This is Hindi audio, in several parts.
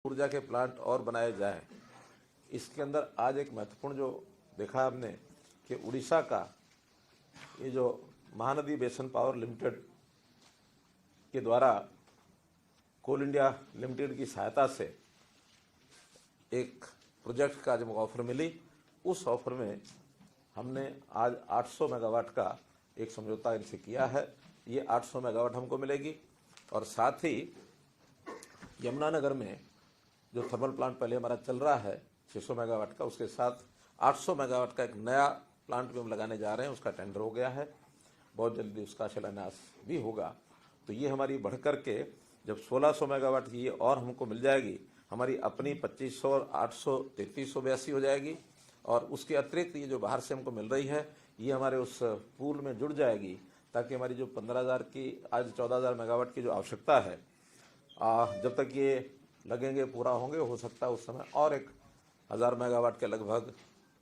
ऊर्जा के प्लांट और बनाए जाए। इसके अंदर आज एक महत्वपूर्ण जो देखा आपने कि उड़ीसा का ये जो महानदी बेसन पावर लिमिटेड के द्वारा कोल इंडिया लिमिटेड की सहायता से एक प्रोजेक्ट का जब ऑफर मिली, उस ऑफर में हमने आज 800 मेगावाट का एक समझौता इनसे किया है। ये 800 मेगावाट हमको मिलेगी और साथ ही यमुनानगर में जो थर्मल प्लांट पहले हमारा चल रहा है 600 मेगावाट का, उसके साथ 800 मेगावाट का एक नया प्लांट भी हम लगाने जा रहे हैं। उसका टेंडर हो गया है, बहुत जल्दी उसका शिलान्यास भी होगा। तो ये हमारी बढ़ कर के जब 1600 मेगावाट की ये और हमको मिल जाएगी, हमारी अपनी 2500 और 800 3382 हो जाएगी। और उसके अतिरिक्त ये जो बाहर से हमको मिल रही है, ये हमारे उस पूल में जुड़ जाएगी, ताकि हमारी जो 15,000 की आज 14,000 मेगावाट की जो आवश्यकता है, जब तक ये लगेंगे पूरा होंगे, हो सकता है उस समय और 1,000 मेगावाट के लगभग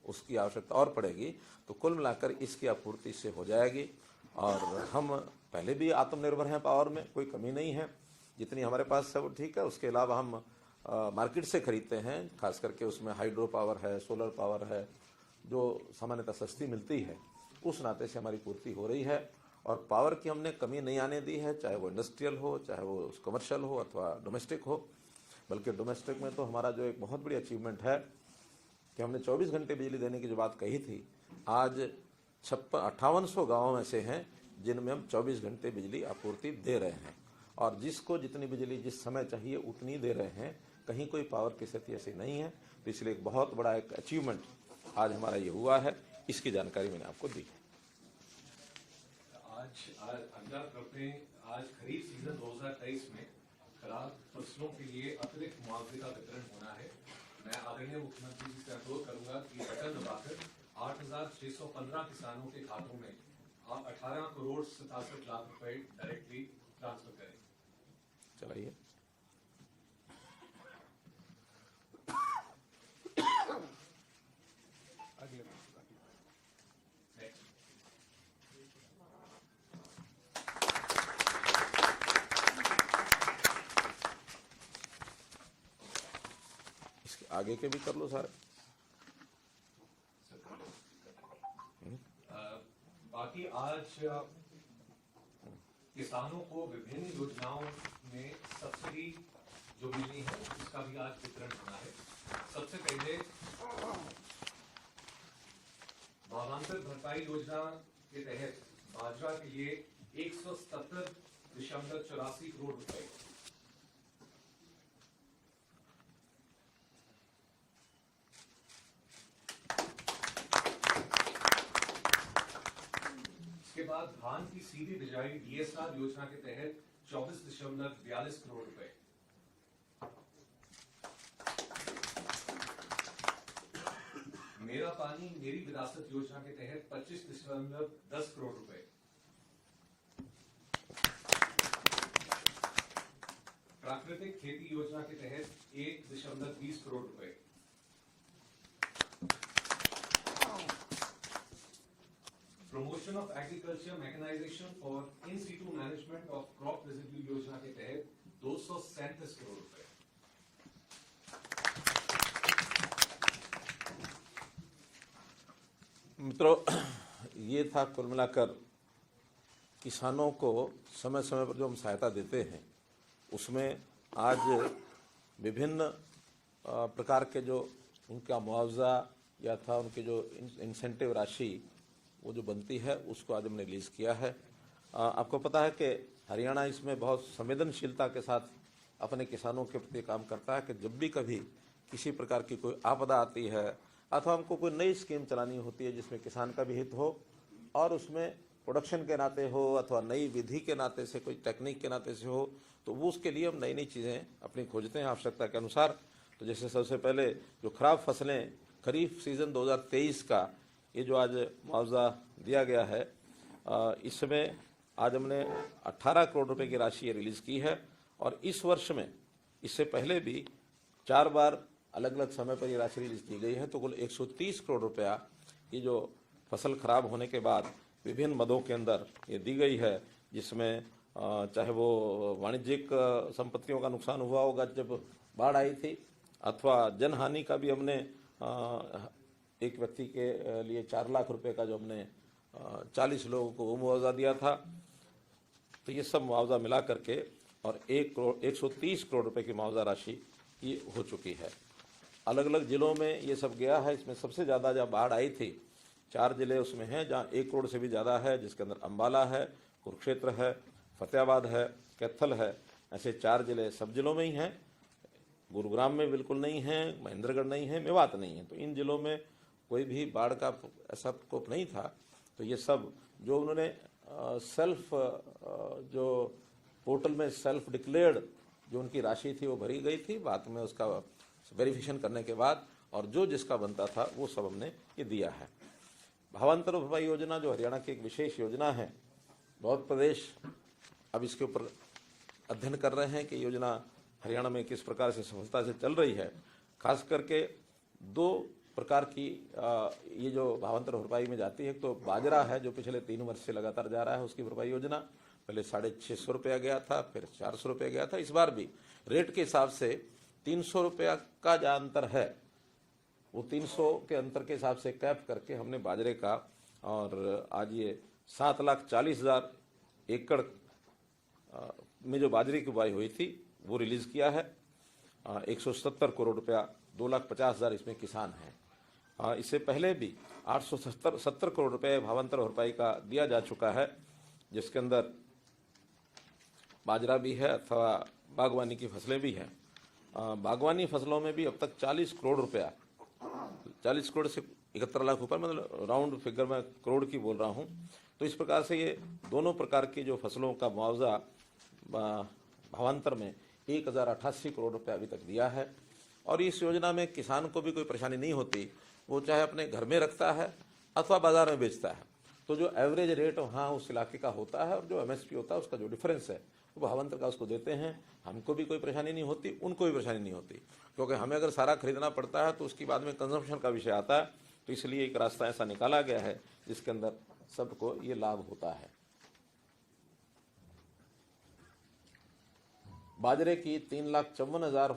उसकी आवश्यकता और पड़ेगी। तो कुल मिलाकर इसकी आपूर्ति से हो जाएगी। और हम पहले भी आत्मनिर्भर हैं, पावर में कोई कमी नहीं है, जितनी हमारे पास है वो ठीक है। उसके अलावा हम मार्केट से खरीदते हैं, खास करके उसमें हाइड्रो पावर है, सोलर पावर है, जो सामान्यतः सस्ती मिलती है, उस नाते से हमारी पूर्ति हो रही है। और पावर की हमने कमी नहीं आने दी है, चाहे वो इंडस्ट्रियल हो, चाहे वो कमर्शियल हो अथवा डोमेस्टिक हो। बल्कि डोमेस्टिक में तो हमारा जो एक बहुत बड़ी अचीवमेंट है कि हमने 24 घंटे बिजली देने की जो बात कही थी, आज 5800 गाँव ऐसे हैं जिनमें हम 24 घंटे बिजली आपूर्ति दे रहे हैं। और जिसको जितनी बिजली जिस समय चाहिए उतनी दे रहे हैं, कहीं कोई पावर की स्थिति ऐसी नहीं है। तो इसलिए एक बहुत बड़ा एक अचीवमेंट आज हमारा ये हुआ है, इसकी जानकारी मैंने आपको दी है। आज खरीफ सीजन 2023 में खराब फसलों के लिए अतिरिक्त मुआवजे का वितरण होना है। मैं आदरणीय मुख्यमंत्री जी से अनुरोध करूंगा कि बटन दबाकर 8,615 किसानों के खातों में आप 18 करोड़ 67 लाख रुपए डायरेक्टली ट्रांसफर करें। चलाइए। इसके आगे के भी कर लो सारे। बाकी आज किसानों को विभिन्न योजनाओं में सब्सिडी जो मिली है उसका भी आज वितरण होना है। सबसे पहले भावांतर भरपाई योजना के तहत बाजरा के लिए 177.84 करोड़ रुपए, इसके बाद धान की सीधी बिजाई डीएसआर योजना के तहत 24.42 करोड़ रुपए, मेरा पानी मेरी विरासत योजना के तहत 25.10 करोड़ रुपए, प्राकृतिक खेती योजना के तहत 1.20 करोड़ रुपए, promotion of agriculture mechanisation for in situ management of crop residue योजना के तहत 237 करोड़ रुपए। मित्रों, ये था कुल मिलाकर किसानों को समय समय पर जो हम सहायता देते हैं, उसमें आज विभिन्न प्रकार के जो उनका मुआवजा या था, उनकी जो इंसेंटिव राशि वो जो बनती है, उसको आज हमने रिलीज़ किया है। आपको पता है कि हरियाणा इसमें बहुत संवेदनशीलता के साथ अपने किसानों के प्रति काम करता है कि जब भी कभी किसी प्रकार की कोई आपदा आती है अथवा हमको कोई नई स्कीम चलानी होती है जिसमें किसान का भी हित हो और उसमें प्रोडक्शन के नाते हो अथवा नई विधि के नाते से, कोई टेक्निक के नाते से हो, तो वो उसके लिए हम नई नई चीज़ें अपनी खोजते हैं आवश्यकता के अनुसार। तो जैसे सबसे पहले जो खराब फसलें खरीफ सीज़न 2023 का ये जो आज मुआवजा दिया गया है, इसमें आज हमने 18 करोड़ रुपए की राशि रिलीज़ की है। और इस वर्ष में इससे पहले भी 4 बार अलग अलग समय पर ये राशि रिलीज़ की गई है। तो कुल 130 करोड़ रुपया ये जो फसल खराब होने के बाद विभिन्न मदों के अंदर ये दी गई है, जिसमें चाहे वो वाणिज्यिक संपत्तियों का नुकसान हुआ होगा जब बाढ़ आई थी, अथवा जनहानि का भी हमने एक व्यक्ति के लिए 4 लाख रुपए का जो हमने 40 लोगों को वो मुआवजा दिया था। तो ये सब मुआवजा मिला करके और 130 करोड़ रुपए की मुआवजा राशि ये हो चुकी है। अलग अलग जिलों में ये सब गया है। इसमें सबसे ज़्यादा जब बाढ़ आई थी 4 जिले उसमें हैं जहाँ 1 करोड़ से भी ज़्यादा है, जिसके अंदर अम्बाला है, कुरुक्षेत्र है, फतेहाबाद है, कैथल है। ऐसे 4 जिले सब जिलों में ही हैं। गुरुग्राम में बिल्कुल नहीं है, महेंद्रगढ़ नहीं है, मेवात नहीं है। तो इन जिलों में कोई भी बाढ़ का ऐसा प्रकोप नहीं था। तो ये सब जो उन्होंने सेल्फ जो पोर्टल में सेल्फ डिक्लेयर्ड जो उनकी राशि थी वो भरी गई थी, बाद में उसका वेरिफिकेशन करने के बाद और जो जिसका बनता था वो सब हमने ये दिया है। भावांतर भरपाई योजना जो हरियाणा की एक विशेष योजना है, बहुत प्रदेश अब इसके ऊपर अध्ययन कर रहे हैं कि योजना हरियाणा में किस प्रकार से सफलता से चल रही है। खास करके 2 प्रकार की ये जो भावांतर भरपाई में जाती है। तो बाजरा है जो पिछले 3 वर्ष से लगातार जा रहा है, उसकी भरपाई योजना पहले 650 रुपया गया था, फिर 400 रुपया गया था। इस बार भी रेट के हिसाब से 300 रुपया का जो अंतर है वो 300 के अंतर के हिसाब से कैप करके हमने बाजरे का, और आज ये 7,40,000 एकड़ में जो बाजरे की बुआई हुई थी वो रिलीज किया है। 170 करोड़ रुपया, 2,50,000 इसमें किसान हैं। इससे पहले भी 870 करोड़ रुपए भावांतर भरपाई का दिया जा चुका है, जिसके अंदर बाजरा भी है अथवा बागवानी की फसलें भी हैं। बागवानी फसलों में भी अब तक 40 करोड़ रुपया, 40 करोड़ से 71 लाख ऊपर, मतलब राउंड फिगर में करोड़ की बोल रहा हूँ। तो इस प्रकार से ये दोनों प्रकार की जो फसलों का मुआवजा भावांतर में 1,088 करोड़ रुपया अभी तक दिया है। और इस योजना में किसान को भी कोई परेशानी नहीं होती, वो चाहे अपने घर में रखता है अथवा बाजार में बेचता है। तो जो एवरेज रेट वहाँ उस इलाके का होता है और जो MSP होता है उसका जो डिफरेंस है वो भावांतर का उसको देते हैं। हमको भी कोई परेशानी नहीं होती, उनको भी परेशानी नहीं होती, क्योंकि हमें अगर सारा खरीदना पड़ता है तो उसके बाद में कंजम्पशन का विषय आता है। तो इसलिए एक रास्ता ऐसा निकाला गया है जिसके अंदर सबको ये लाभ होता है। बाजरे की 3,54,000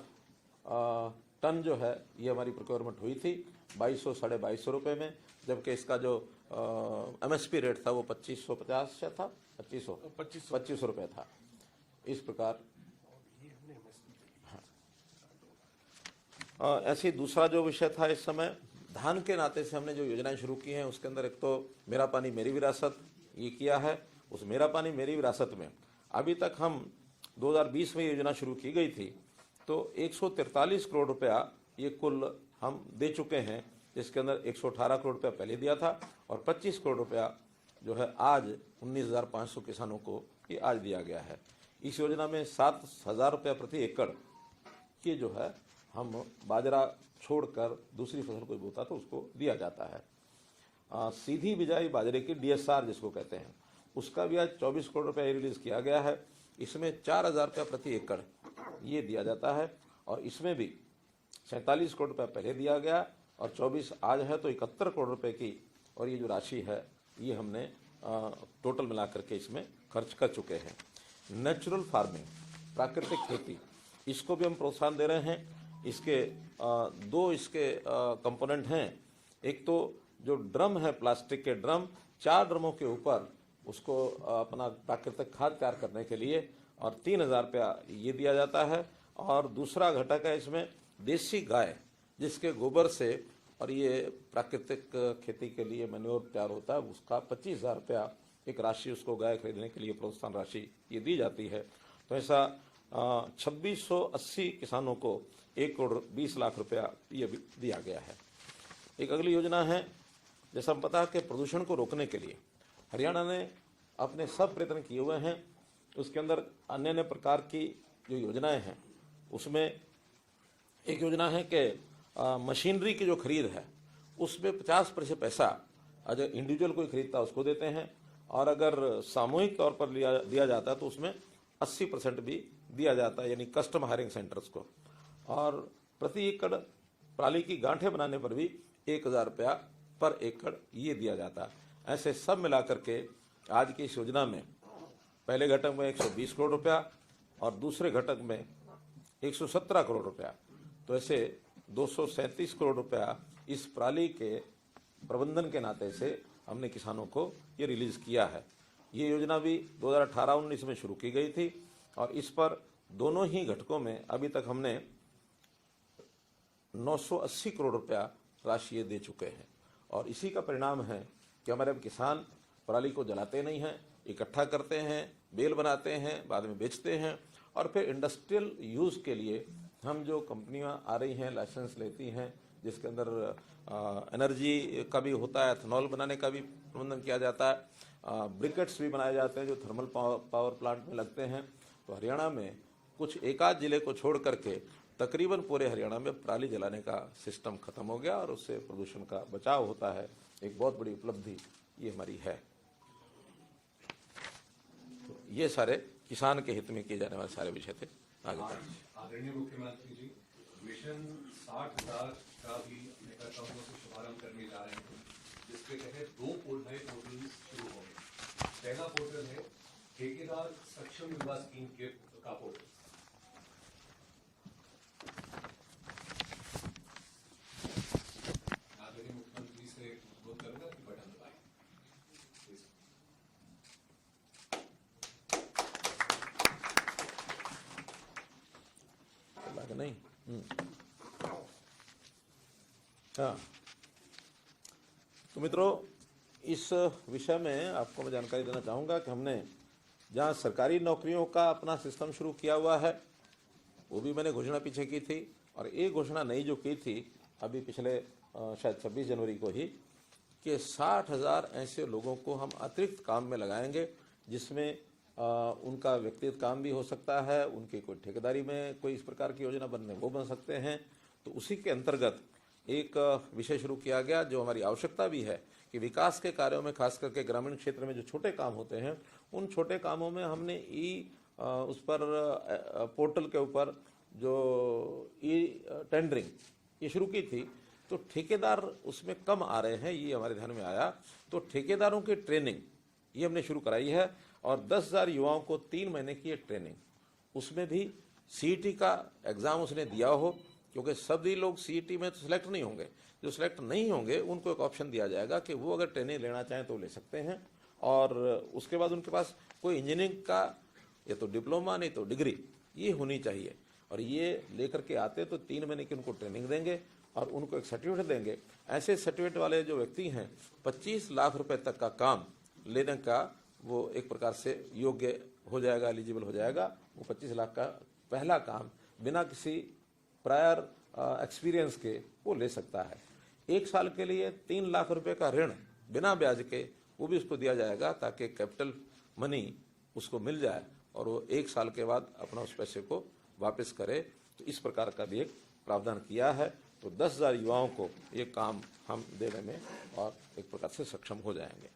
टन जो है ये हमारी प्रोक्योरमेंट हुई थी 2200 साढ़े 2200 रुपये में, जबकि इसका जो MSP रेट था वो 2550 से था, 2500 रुपये था। इस प्रकार ऐसे दूसरा जो विषय था इस समय धान के नाते से हमने जो योजनाएं शुरू की हैं उसके अंदर एक तो मेरा पानी मेरी विरासत ये किया है। उस मेरा पानी मेरी विरासत में अभी तक हम 2020 में योजना शुरू की गई थी तो 143 करोड़ रुपया ये कुल हम दे चुके हैं, जिसके अंदर 118 करोड़ रुपया पहले दिया था और 25 करोड़ रुपया जो है आज 19,500 किसानों को ये आज दिया गया है। इस योजना में 7,000 रुपया प्रति एकड़ ये जो है हम बाजरा छोड़कर दूसरी फसल कोई बोता तो उसको दिया जाता है। सीधी बिजाई बाजरे की DSR जिसको कहते हैं उसका भी आज 24 करोड़ रुपया रिलीज किया गया है। इसमें 4,000 रुपया प्रति एकड़ ये दिया जाता है और इसमें भी 47 करोड़ रुपया पहले दिया गया और 24 आज है, तो 71 करोड़ रुपए की और ये जो राशि है ये हमने टोटल मिला करके इसमें खर्च कर चुके हैं। नेचुरल फार्मिंग, प्राकृतिक खेती, इसको भी हम प्रोत्साहन दे रहे हैं। इसके 2 इसके कंपोनेंट हैं। एक तो जो ड्रम है, प्लास्टिक के ड्रम, 4 ड्रमों के ऊपर उसको अपना प्राकृतिक खाद तैयार करने के लिए और 3,000 रुपया ये दिया जाता है। और दूसरा घटक है इसमें देसी गाय जिसके गोबर से और ये प्राकृतिक खेती के लिए मैन्योर तैयार होता है, उसका 25,000 रुपया एक राशि उसको गाय खरीदने के लिए प्रोत्साहन राशि ये दी जाती है। तो ऐसा 2680 किसानों को 1 करोड़ 20 लाख रुपया ये भी दिया गया है। एक अगली योजना है, जैसा हम पता है कि प्रदूषण को रोकने के लिए हरियाणा ने अपने सब प्रयत्न किए हुए हैं। उसके अंदर अन्य अन्य प्रकार की जो योजनाएं हैं उसमें एक योजना है कि मशीनरी की जो खरीद है उसमें 50% पैसा अगर इंडिविजुअल कोई खरीदता है उसको देते हैं और अगर सामूहिक तौर पर दिया जाता है तो उसमें 80% भी दिया जाता है, यानी कस्टम हायरिंग सेंटर्स को। और प्रति एकड़ पराली की गांठें बनाने पर भी 1,000 रुपया पर एकड़ ये दिया जाता है। ऐसे सब मिला करके आज की इस योजना में पहले घटक में 120 करोड़ रुपया और दूसरे घटक में 117 करोड़ रुपया, तो ऐसे 237 करोड़ रुपया इस पराली के प्रबंधन के नाते से हमने किसानों को ये रिलीज किया है। ये योजना भी 2018-19 में शुरू की गई थी और इस पर दोनों ही घटकों में अभी तक हमने 980 करोड़ रुपया राशि दे चुके हैं। और इसी का परिणाम है कि हमारे अब किसान पराली को जलाते नहीं हैं, इकट्ठा करते हैं, बेल बनाते हैं, बाद में बेचते हैं और फिर इंडस्ट्रियल यूज़ के लिए हम जो कंपनियां आ रही हैं लाइसेंस लेती हैं, जिसके अंदर एनर्जी का भी होता है, एथेनॉल बनाने का भी प्रबंधन किया जाता है, ब्रिकेट्स भी बनाए जाते हैं जो थर्मल पावर प्लांट में लगते हैं। तो हरियाणा में कुछ एक आध जिले को छोड़ करके तकरीबन पूरे हरियाणा में पराली जलाने का सिस्टम खत्म हो गया और उससे प्रदूषण का बचाव होता है। एक बहुत बड़ी उपलब्धि ये हमारी है। तो ये सारे किसान के हित में किए जाने वाले सारे विषय थे। आगे आदरणीय मुख्यमंत्री जी, मिशन 60,000 का भी अपने कर्तव्यों से शुभारंभ करने जा रहे हैं, जिसके तहत 2 नए पोर्टल शुरू होंगे। पहला पोर्टल है ठेकेदार सक्षम युवा स्कीम का पोर्टल। आदरणीय मुख्यमंत्री से अनुरोध करूंगा कि बटन दबाएं। नहीं हाँ, तो मित्रों, इस विषय में आपको मैं जानकारी देना चाहूँगा कि हमने जहाँ सरकारी नौकरियों का अपना सिस्टम शुरू किया हुआ है, वो भी मैंने घोषणा पीछे की थी और एक घोषणा नई जो की थी अभी पिछले शायद 26 जनवरी को ही, कि 60,000 ऐसे लोगों को हम अतिरिक्त काम में लगाएंगे, जिसमें उनका व्यक्तिगत काम भी हो सकता है, उनकी कोई ठेकेदारी में कोई इस प्रकार की योजना बनने वो बन सकते हैं। तो उसी के अंतर्गत एक विषय शुरू किया गया जो हमारी आवश्यकता भी है कि विकास के कार्यों में, खास करके ग्रामीण क्षेत्र में जो छोटे काम होते हैं, उन छोटे कामों में हमने उस पर पोर्टल के ऊपर जो टेंडरिंग ये शुरू की थी। तो ठेकेदार उसमें कम आ रहे हैं, ये हमारे ध्यान में आया। तो ठेकेदारों की ट्रेनिंग ये हमने शुरू कराई है और 10,000 युवाओं को 3 महीने की ये ट्रेनिंग, उसमें भी सीईटी का एग्ज़ाम उसने दिया हो, क्योंकि सभी लोग सीईटी में तो सिलेक्ट नहीं होंगे। जो सिलेक्ट नहीं होंगे उनको एक ऑप्शन दिया जाएगा कि वो अगर ट्रेनिंग लेना चाहें तो ले सकते हैं। और उसके बाद उनके पास कोई इंजीनियरिंग का या तो डिप्लोमा नहीं तो डिग्री ये होनी चाहिए, और ये लेकर के आते तो 3 महीने की उनको ट्रेनिंग देंगे और उनको एक सर्टिफिकेट देंगे। ऐसे सर्टिफिकेट वाले जो व्यक्ति हैं 25 लाख रुपए तक का काम लेने का वो एक प्रकार से योग्य हो जाएगा, एलिजिबल हो जाएगा। वो 25 लाख का पहला काम बिना किसी प्रायर एक्सपीरियंस के वो ले सकता है। 1 साल के लिए 3 लाख रुपए का ऋण बिना ब्याज के वो भी उसको दिया जाएगा, ताकि कैपिटल मनी उसको मिल जाए और वो 1 साल के बाद अपना उस पैसे को वापस करे। तो इस प्रकार का भी एक प्रावधान किया है। तो 10,000 युवाओं को ये काम हम देने में और एक प्रकार से सक्षम हो जाएंगे।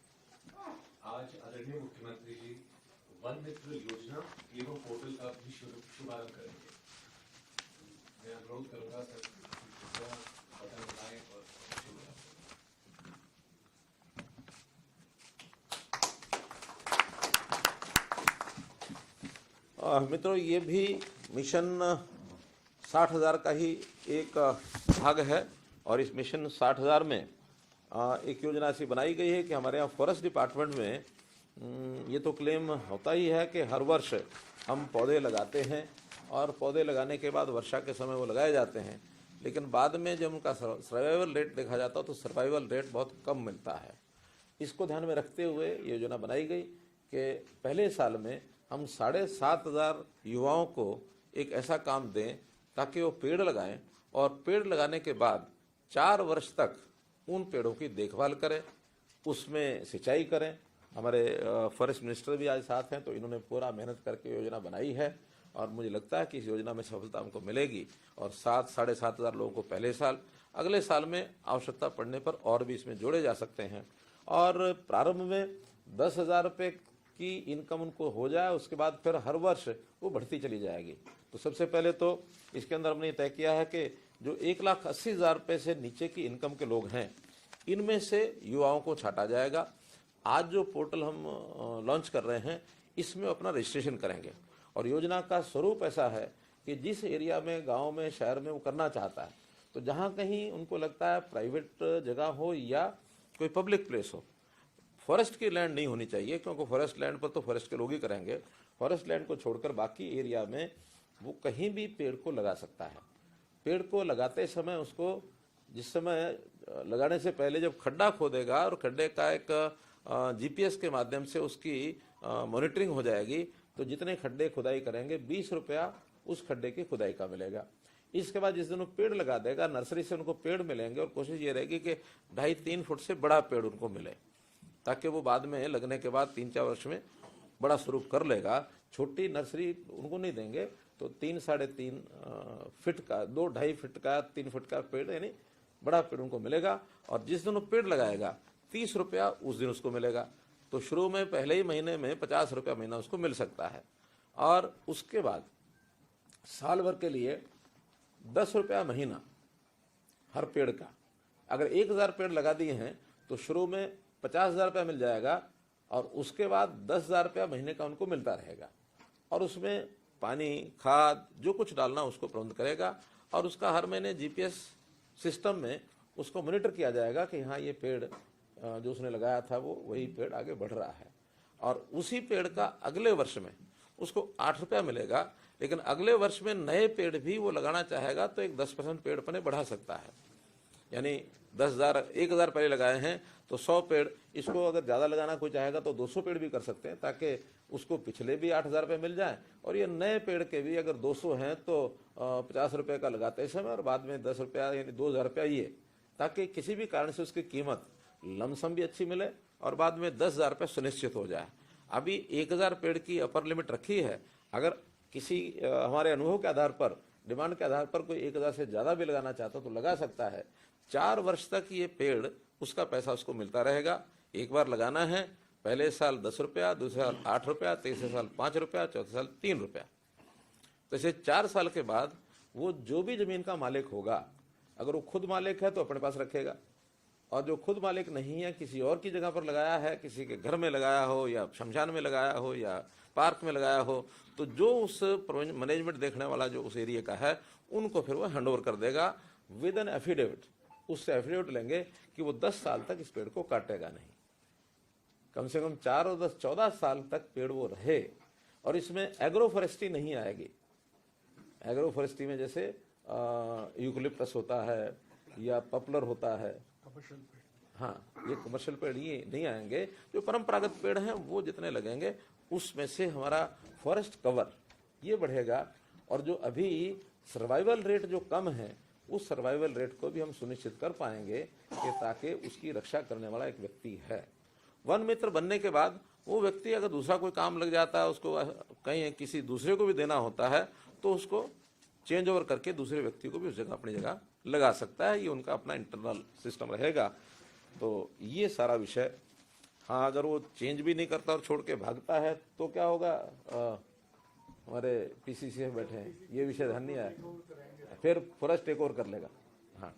आज आदरणीय मुख्यमंत्री जी वन मित्र योजना एवं पोर्टल का भी शुभारंभ करेंगे। मैं अनुरोध करूंगा सर, बटन दबाएं और मित्रों, ये भी मिशन 60,000 का ही एक भाग है और इस मिशन 60,000 में एक योजना ऐसी बनाई गई है कि हमारे यहाँ फॉरेस्ट डिपार्टमेंट में ये तो क्लेम होता ही है कि हर वर्ष हम पौधे लगाते हैं और पौधे लगाने के बाद वर्षा के समय वो लगाए जाते हैं, लेकिन बाद में जब उनका सर्वाइवल रेट देखा जाता है तो सर्वाइवल रेट बहुत कम मिलता है। इसको ध्यान में रखते हुए ये योजना बनाई गई कि पहले साल में हम 7,500 युवाओं को एक ऐसा काम दें ताकि वो पेड़ लगाएं और पेड़ लगाने के बाद 4 वर्ष तक उन पेड़ों की देखभाल करें, उसमें सिंचाई करें। हमारे फॉरेस्ट मिनिस्टर भी आज साथ हैं, तो इन्होंने पूरा मेहनत करके योजना बनाई है और मुझे लगता है कि इस योजना में सफलता हमको मिलेगी। और 7,500 लोगों को पहले साल, अगले साल में आवश्यकता पड़ने पर और भी इसमें जोड़े जा सकते हैं। और प्रारंभ में 10,000 रुपये की इनकम उनको हो जाए, उसके बाद फिर हर वर्ष वो बढ़ती चली जाएगी। तो सबसे पहले तो इसके अंदर हमने तय किया है कि जो 1,80,000 रुपये से नीचे की इनकम के लोग हैं, इनमें से युवाओं को छांटा जाएगा। आज जो पोर्टल हम लॉन्च कर रहे हैं, इसमें अपना रजिस्ट्रेशन करेंगे। और योजना का स्वरूप ऐसा है कि जिस एरिया में, गांव में, शहर में वो करना चाहता है, तो जहां कहीं उनको लगता है प्राइवेट जगह हो या कोई पब्लिक प्लेस हो, फॉरेस्ट की लैंड नहीं होनी चाहिए, क्योंकि फॉरेस्ट लैंड पर तो फॉरेस्ट के लोग ही करेंगे। फॉरेस्ट लैंड को छोड़कर बाकी एरिया में वो कहीं भी पेड़ को लगा सकता है। पेड़ को लगाते समय उसको, जिस समय लगाने से पहले जब खड्डा खोदेगा और खड्डे का एक जीपीएस के माध्यम से उसकी मॉनिटरिंग हो जाएगी, तो जितने खड्डे खुदाई करेंगे 20 रुपया उस खड्डे की खुदाई का मिलेगा। इसके बाद जिस दिन वो पेड़ लगा देगा, नर्सरी से उनको पेड़ मिलेंगे और कोशिश ये रहेगी कि 2.5-3 फुट से बड़ा पेड़ उनको मिले, ताकि वो बाद में लगने के बाद 3-4 वर्ष में बड़ा स्वरूप कर लेगा। छोटी नर्सरी उनको नहीं देंगे, तो 3-3.5 फीट का, 2-2.5 फीट का, 3 फीट का पेड़, यानी बड़ा पेड़ उनको मिलेगा। और जिस दिन वो पेड़ लगाएगा 30 रुपया उस दिन उसको मिलेगा। तो शुरू में पहले ही महीने में 50 रुपया महीना उसको मिल सकता है। और उसके बाद साल भर के लिए 10 रुपया महीना हर पेड़ का। अगर 1000 पेड़ लगा दिए हैं तो शुरू में 50,000 रुपया मिल जाएगा, और उसके बाद 10,000 रुपया महीने का उनको मिलता रहेगा। और उसमें पानी, खाद, जो कुछ डालना उसको प्रबंध करेगा, और उसका हर महीने जीपीएस सिस्टम में उसको मॉनिटर किया जाएगा कि हाँ, ये पेड़ जो उसने लगाया था वो वही पेड़ आगे बढ़ रहा है। और उसी पेड़ का अगले वर्ष में उसको 8 रुपया मिलेगा। लेकिन अगले वर्ष में नए पेड़ भी वो लगाना चाहेगा तो एक 10% पेड़ अपने बढ़ा सकता है। यानी 1,000 पहले लगाए हैं तो 100 पेड़, इसको अगर ज़्यादा लगाना कोई चाहेगा तो 200 पेड़ भी कर सकते हैं, ताकि उसको पिछले भी 8,000 रुपये मिल जाए, और ये नए पेड़ के भी अगर 200 हैं तो 50 रुपये का लगाते समय, और बाद में 10 रुपया यानी 2,000 रुपया ये, ताकि किसी भी कारण से उसकी कीमत लमसम भी अच्छी मिले और बाद में 10,000 रुपये सुनिश्चित हो जाए। अभी 1,000 पेड़ की अपर लिमिट रखी है। अगर किसी हमारे अनुभव के आधार पर, डिमांड के आधार पर कोई 1,000 से ज़्यादा भी लगाना चाहता है तो लगा सकता है। 4 वर्ष तक ये पेड़, उसका पैसा उसको मिलता रहेगा। एक बार लगाना है, पहले साल 10 रुपया, दूसरे साल 8 रुपया, तीसरे साल 5 रुपया, चौथे साल 3 रुपया। तो इसे 4 साल के बाद वो जो भी ज़मीन का मालिक होगा, अगर वो खुद मालिक है तो अपने पास रखेगा, और जो खुद मालिक नहीं है, किसी और की जगह पर लगाया है, किसी के घर में लगाया हो या शमशान में लगाया हो या पार्क में लगाया हो, तो जो उस मैनेजमेंट देखने वाला जो उस एरिया का है, उनको फिर वो हैंड ओवर कर देगा विद एन एफिडेविट। उससे एफिडेविट लेंगे कि वो 10 साल तक इस पेड़ को काटेगा नहीं, कम से कम 4 और 10 14 साल तक पेड़ वो रहे। और इसमें एग्रो फॉरेस्ट्री नहीं आएगी। एग्रो फॉरेस्ट्री में जैसे यूकलिप्टस होता है या पॉपुलर होता है, हाँ, ये कमर्शियल पेड़ ये नहीं आएंगे। जो परंपरागत पेड़ हैं वो जितने लगेंगे, उसमें से हमारा फॉरेस्ट कवर ये बढ़ेगा। और जो अभी सर्वाइवल रेट जो कम है, उस सर्वाइवल रेट को भी हम सुनिश्चित कर पाएंगे कि ताकि उसकी रक्षा करने वाला एक व्यक्ति है। वन मित्र बनने के बाद वो व्यक्ति अगर दूसरा कोई काम लग जाता है, उसको कहीं किसी दूसरे को भी देना होता है, तो उसको चेंज ओवर करके दूसरे व्यक्ति को भी उस जगह अपनी जगह लगा सकता है। ये उनका अपना इंटरनल सिस्टम रहेगा। तो ये सारा विषय, हाँ, अगर वो चेंज भी नहीं करता और छोड़ के भागता है तो क्या होगा? हमारे पीसीसी में बैठे हैं, ये विषय ध्यान नहीं आया, फिर फॉरेस्ट टेक ओवर कर लेगा। हाँ,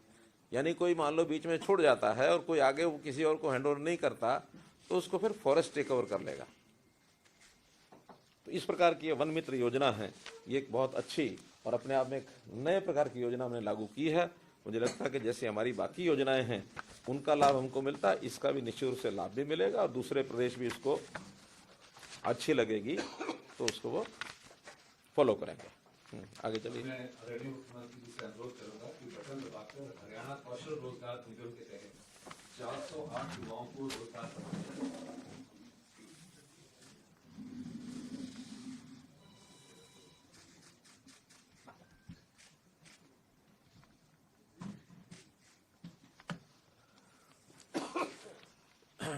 यानी कोई मान लो बीच में छोड़ जाता है और कोई आगे वो किसी और को हैंड ओवर नहीं करता, तो उसको फिर फॉरेस्ट टेक ओवर कर लेगा। तो इस प्रकार की ये वन मित्र योजना है, ये एक बहुत अच्छी और अपने आप में एक नए प्रकार की योजना हमने लागू की है। मुझे लगता है कि जैसे हमारी बाकी योजनाएं हैं उनका लाभ हमको मिलता है, इसका भी निश्चित रूप से लाभ भी मिलेगा, और दूसरे प्रदेश भी इसको अच्छी लगेगी तो उसको वो फॉलो करेंगे। आगे चलिए। मैं आदरणीय मुख्यमंत्री जी से अनुरोध करूंगा कि बटन दबाकर हरियाणा कौशल रोजगार निगम के तहत 408 युवाओं को रोजगार प्रदान करें।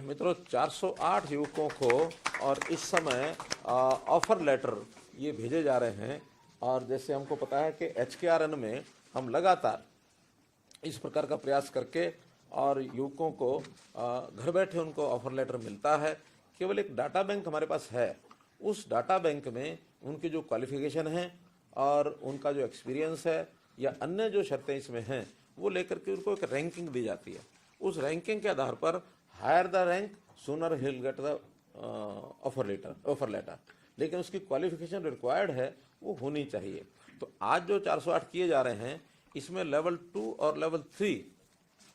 मित्रों, 408 युवकों को और इस समय ऑफर लेटर ये भेजे जा रहे हैं। और जैसे हमको पता है कि HKRN में हम लगातार इस प्रकार का प्रयास करके और युवकों को घर बैठे उनको ऑफर लेटर मिलता है। केवल एक डाटा बैंक हमारे पास है, उस डाटा बैंक में उनकी जो क्वालिफिकेशन है और उनका जो एक्सपीरियंस है या अन्य जो शर्तें इसमें हैं वो लेकर के उनको एक रैंकिंग दी जाती है। उस रैंकिंग के आधार पर higher the rank sooner he will get the offer letter, लेकिन उसकी क्वालिफिकेशन रिक्वायर्ड है वो होनी चाहिए। तो आज जो 408 किए जा रहे हैं इसमें लेवल 2 और लेवल 3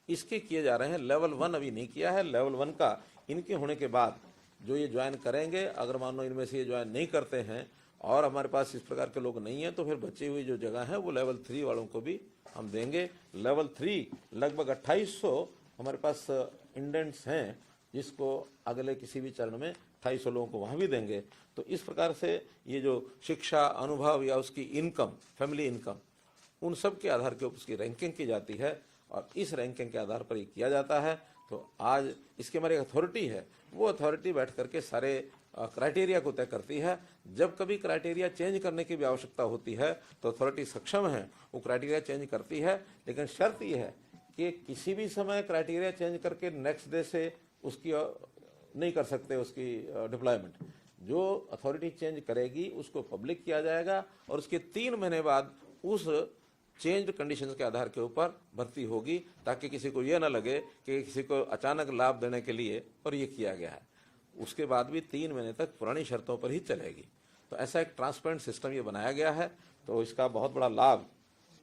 इसके किए जा रहे हैं, लेवल 1 अभी नहीं किया है। लेवल 1 का इनके होने के बाद जो ये ज्वाइन करेंगे, अगर मान लो इनमें से ये ज्वाइन नहीं करते हैं और हमारे पास इस प्रकार के लोग नहीं हैं, तो फिर बची हुई जो जगह है वो लेवल 3 वालों को भी हम देंगे। लेवल 3 लगभग 2800 हमारे पास इंडेंट्स हैं, जिसको अगले किसी भी चरण में 2800 लोगों को वहाँ भी देंगे। तो इस प्रकार से ये जो शिक्षा, अनुभव या उसकी इनकम, फैमिली इनकम, उन सब के आधार के ऊपर उसकी रैंकिंग की जाती है और इस रैंकिंग के आधार पर ये किया जाता है। तो आज इसकी हमारी अथॉरिटी है, वो अथॉरिटी बैठ करके सारे क्राइटेरिया को तय करती है। जब कभी क्राइटेरिया चेंज करने की भी आवश्यकता होती है तो अथॉरिटी सक्षम है, वो क्राइटेरिया चेंज करती है, लेकिन शर्त ये है कि किसी भी समय क्राइटेरिया चेंज करके नेक्स्ट डे से उसकी नहीं कर सकते उसकी डिप्लॉयमेंट। जो अथॉरिटी चेंज करेगी उसको पब्लिक किया जाएगा और उसके 3 महीने बाद उस चेंज्ड कंडीशंस के आधार के ऊपर भर्ती होगी, ताकि किसी को यह ना लगे कि किसी को अचानक लाभ देने के लिए और ये किया गया है। उसके बाद भी 3 महीने तक पुरानी शर्तों पर ही चलेगी। तो ऐसा एक ट्रांसपेरेंट सिस्टम ये बनाया गया है। तो इसका बहुत बड़ा लाभ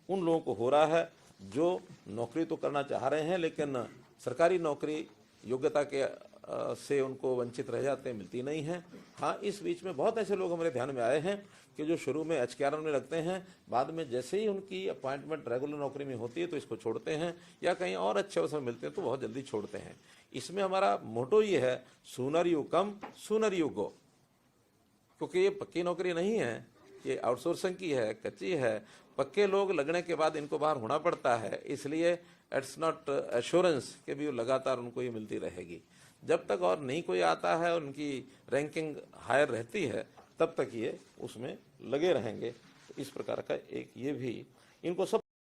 उन लोगों को हो रहा है जो नौकरी तो करना चाह रहे हैं, लेकिन सरकारी नौकरी योग्यता के से उनको वंचित रह जाते हैं, मिलती नहीं है। हाँ, इस बीच में बहुत ऐसे लोग हमारे ध्यान में आए हैं कि जो शुरू में HKR में लगते हैं, बाद में जैसे ही उनकी अपॉइंटमेंट रेगुलर नौकरी में होती है तो इसको छोड़ते हैं, या कहीं और अच्छे अवसर मिलते हैं तो बहुत जल्दी छोड़ते हैं। इसमें हमारा मोटो ये है, sooner you come sooner you go, क्योंकि ये पक्की नौकरी नहीं है, ये आउटसोर्सिंग की है, कच्ची है। पक्के लोग लगने के बाद इनको बाहर होना पड़ता है, इसलिए इट्स नॉट एश्योरेंस कि भी लगातार उनको ये मिलती रहेगी। जब तक और नहीं कोई आता है, उनकी रैंकिंग हायर रहती है, तब तक ये उसमें लगे रहेंगे। तो इस प्रकार का एक ये भी इनको सब